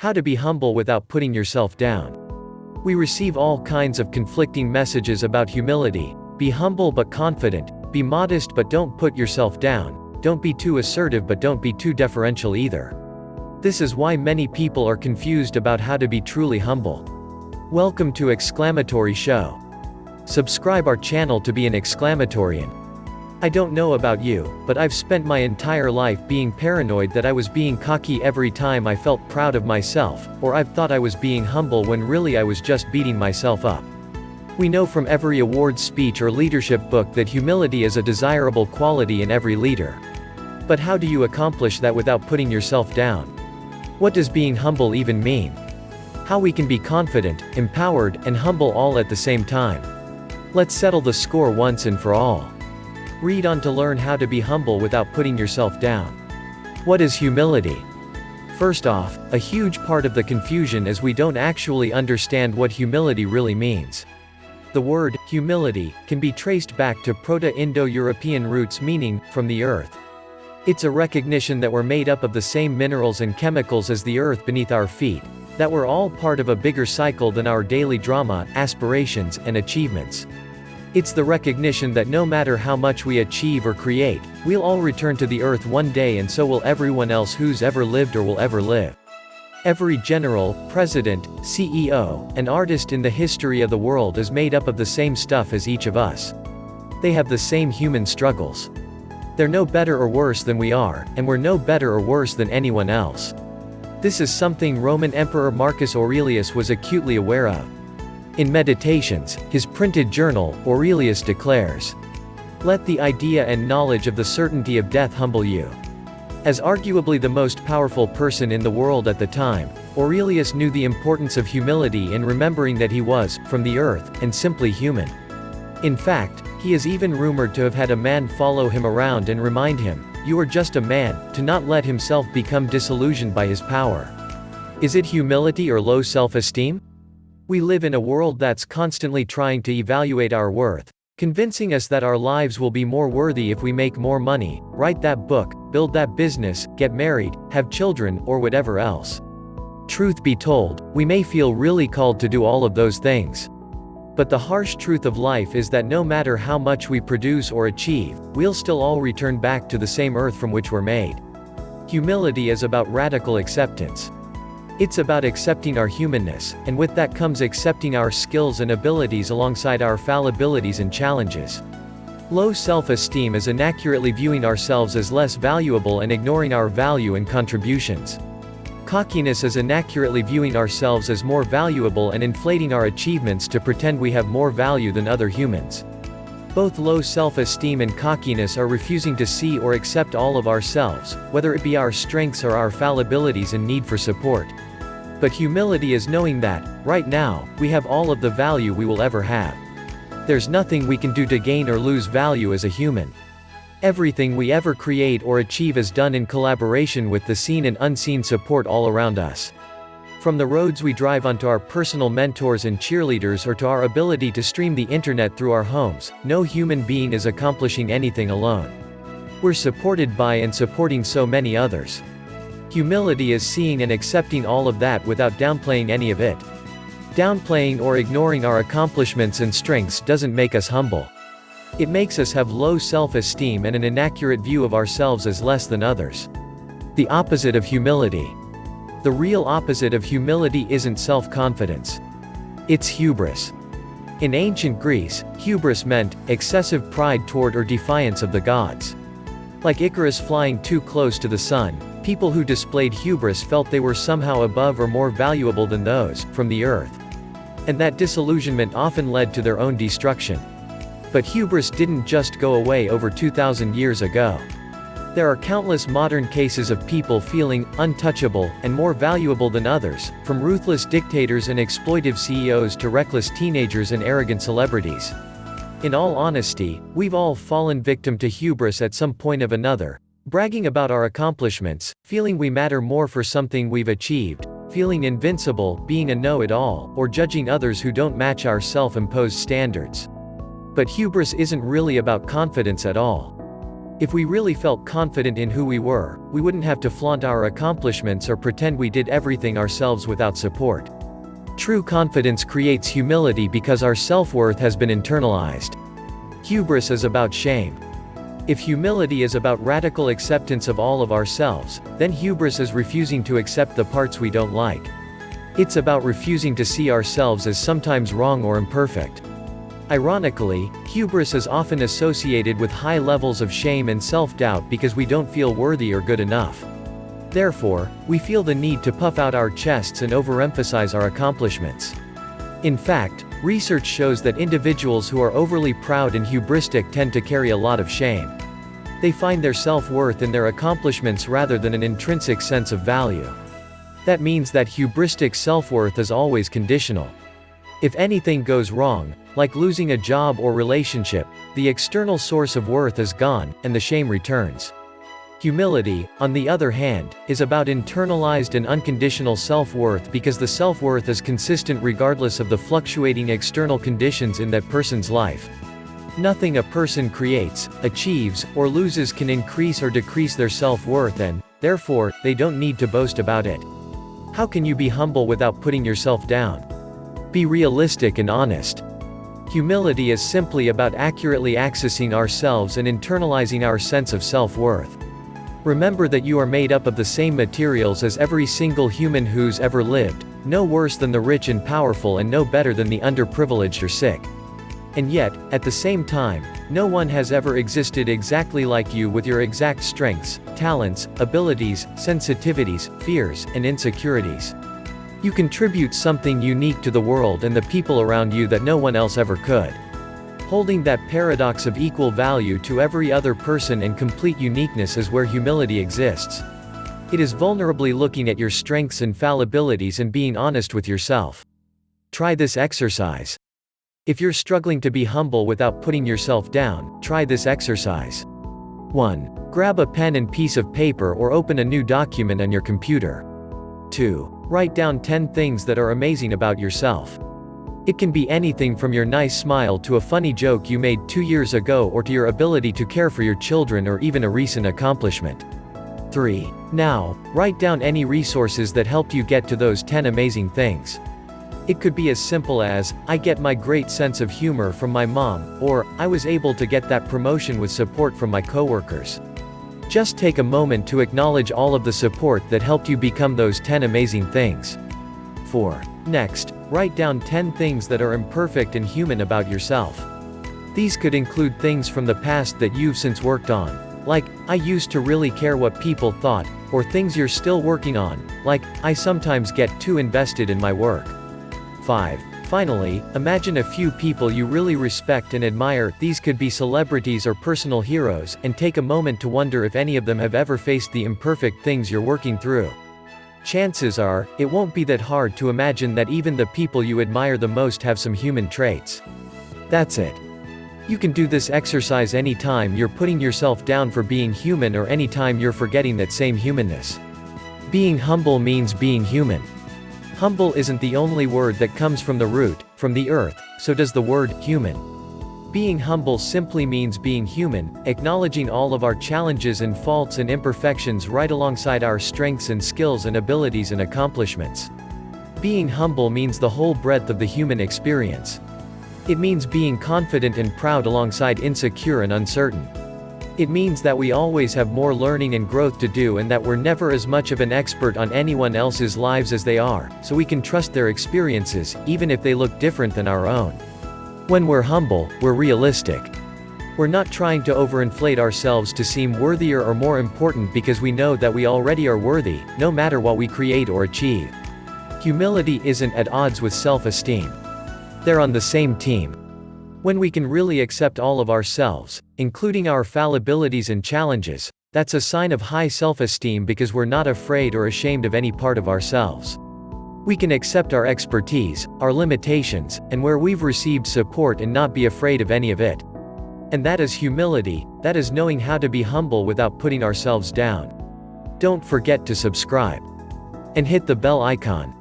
How to be humble without putting yourself down. We receive all kinds of conflicting messages about humility. Be humble but confident, be modest but don't put yourself down, don't be too assertive but don't be too deferential either. This is why many people are confused about how to be truly humble. Welcome to Exclamatory Show. Subscribe our channel to be an exclamatorian. I don't know about you, but I've spent my entire life being paranoid that I was being cocky every time I felt proud of myself, or I've thought I was being humble when really I was just beating myself up. We know from every awards speech or leadership book that humility is a desirable quality in every leader. But how do you accomplish that without putting yourself down? What does being humble even mean? How we can be confident, empowered, and humble all at the same time. Let's settle the score once and for all. Read on to learn how to be humble without putting yourself down. What is humility? First off, a huge part of the confusion is we don't actually understand what humility really means. The word, humility, can be traced back to Proto-Indo-European roots meaning, from the earth. It's a recognition that we're made up of the same minerals and chemicals as the earth beneath our feet, that we're all part of a bigger cycle than our daily drama, aspirations, and achievements. It's the recognition that no matter how much we achieve or create, we'll all return to the earth one day, and so will everyone else who's ever lived or will ever live. Every general, president, CEO, and artist in the history of the world is made up of the same stuff as each of us. They have the same human struggles. They're no better or worse than we are, and we're no better or worse than anyone else. This is something Roman Emperor Marcus Aurelius was acutely aware of. In Meditations, his printed journal, Aurelius declares, "Let the idea and knowledge of the certainty of death humble you." As arguably the most powerful person in the world at the time, Aurelius knew the importance of humility in remembering that he was, from the earth, and simply human. In fact, he is even rumored to have had a man follow him around and remind him, "You are just a man," to not let himself become disillusioned by his power. Is it humility or low self-esteem? We live in a world that's constantly trying to evaluate our worth, convincing us that our lives will be more worthy if we make more money, write that book, build that business, get married, have children, or whatever else. Truth be told, we may feel really called to do all of those things. But the harsh truth of life is that no matter how much we produce or achieve, we'll still all return back to the same earth from which we're made. Humility is about radical acceptance. It's about accepting our humanness, and with that comes accepting our skills and abilities alongside our fallibilities and challenges. Low self-esteem is inaccurately viewing ourselves as less valuable and ignoring our value and contributions. Cockiness is inaccurately viewing ourselves as more valuable and inflating our achievements to pretend we have more value than other humans. Both low self-esteem and cockiness are refusing to see or accept all of ourselves, whether it be our strengths or our fallibilities and need for support. But humility is knowing that, right now, we have all of the value we will ever have. There's nothing we can do to gain or lose value as a human. Everything we ever create or achieve is done in collaboration with the seen and unseen support all around us. From the roads we drive onto our personal mentors and cheerleaders or to our ability to stream the internet through our homes, no human being is accomplishing anything alone. We're supported by and supporting so many others. Humility is seeing and accepting all of that without downplaying any of it. Downplaying or ignoring our accomplishments and strengths doesn't make us humble. It makes us have low self-esteem and an inaccurate view of ourselves as less than others. The opposite of humility. The real opposite of humility isn't self-confidence. It's hubris. In ancient Greece, hubris meant excessive pride toward or defiance of the gods. Like Icarus flying too close to the sun, people who displayed hubris felt they were somehow above or more valuable than those, from the earth. And that disillusionment often led to their own destruction. But hubris didn't just go away over 2,000 years ago. There are countless modern cases of people feeling untouchable and more valuable than others, from ruthless dictators and exploitive CEOs to reckless teenagers and arrogant celebrities. In all honesty, we've all fallen victim to hubris at some point of another, bragging about our accomplishments, feeling we matter more for something we've achieved, feeling invincible, being a know-it-all, or judging others who don't match our self-imposed standards. But hubris isn't really about confidence at all. If we really felt confident in who we were, we wouldn't have to flaunt our accomplishments or pretend we did everything ourselves without support. True confidence creates humility because our self-worth has been internalized. Hubris is about shame. If humility is about radical acceptance of all of ourselves, then hubris is refusing to accept the parts we don't like. It's about refusing to see ourselves as sometimes wrong or imperfect. Ironically, hubris is often associated with high levels of shame and self-doubt because we don't feel worthy or good enough. Therefore, we feel the need to puff out our chests and overemphasize our accomplishments. In fact, research shows that individuals who are overly proud and hubristic tend to carry a lot of shame. They find their self-worth in their accomplishments rather than an intrinsic sense of value. That means that hubristic self-worth is always conditional. If anything goes wrong, like losing a job or relationship, the external source of worth is gone, and the shame returns. Humility, on the other hand, is about internalized and unconditional self-worth because the self-worth is consistent regardless of the fluctuating external conditions in that person's life. Nothing a person creates, achieves, or loses can increase or decrease their self-worth and, therefore, they don't need to boast about it. How can you be humble without putting yourself down? Be realistic and honest. Humility is simply about accurately accessing ourselves and internalizing our sense of self-worth. Remember that you are made up of the same materials as every single human who's ever lived, no worse than the rich and powerful and no better than the underprivileged or sick. And yet, at the same time, no one has ever existed exactly like you with your exact strengths, talents, abilities, sensitivities, fears, and insecurities. You contribute something unique to the world and the people around you that no one else ever could. Holding that paradox of equal value to every other person and complete uniqueness is where humility exists. It is vulnerably looking at your strengths and fallibilities and being honest with yourself. Try this exercise. If you're struggling to be humble without putting yourself down, try this exercise. 1. Grab a pen and piece of paper or open a new document on your computer. 2. Write down 10 things that are amazing about yourself. It can be anything from your nice smile to a funny joke you made 2 years ago or to your ability to care for your children or even a recent accomplishment. 3. Now, write down any resources that helped you get to those 10 amazing things. It could be as simple as, I get my great sense of humor from my mom, or, I was able to get that promotion with support from my coworkers. Just take a moment to acknowledge all of the support that helped you become those 10 amazing things. 4. Next, write down 10 things that are imperfect and human about yourself. These could include things from the past that you've since worked on, like, I used to really care what people thought, or things you're still working on, like, I sometimes get too invested in my work. 5. Finally, imagine a few people you really respect and admire, these could be celebrities or personal heroes, and take a moment to wonder if any of them have ever faced the imperfect things you're working through. Chances are, it won't be that hard to imagine that even the people you admire the most have some human traits. That's it. You can do this exercise anytime you're putting yourself down for being human or anytime you're forgetting that same humanness. Being humble means being human. Humble isn't the only word that comes from the root, from the earth, so does the word human. Being humble simply means being human, acknowledging all of our challenges and faults and imperfections right alongside our strengths and skills and abilities and accomplishments. Being humble means the whole breadth of the human experience. It means being confident and proud alongside insecure and uncertain. It means that we always have more learning and growth to do and that we're never as much of an expert on anyone else's lives as they are, so we can trust their experiences, even if they look different than our own. When we're humble, we're realistic. We're not trying to overinflate ourselves to seem worthier or more important because we know that we already are worthy, no matter what we create or achieve. Humility isn't at odds with self-esteem. They're on the same team. When we can really accept all of ourselves, including our fallibilities and challenges, that's a sign of high self-esteem because we're not afraid or ashamed of any part of ourselves. We can accept our expertise, our limitations, and where we've received support and not be afraid of any of it. And that is humility, that is knowing how to be humble without putting ourselves down. Don't forget to subscribe. And hit the bell icon.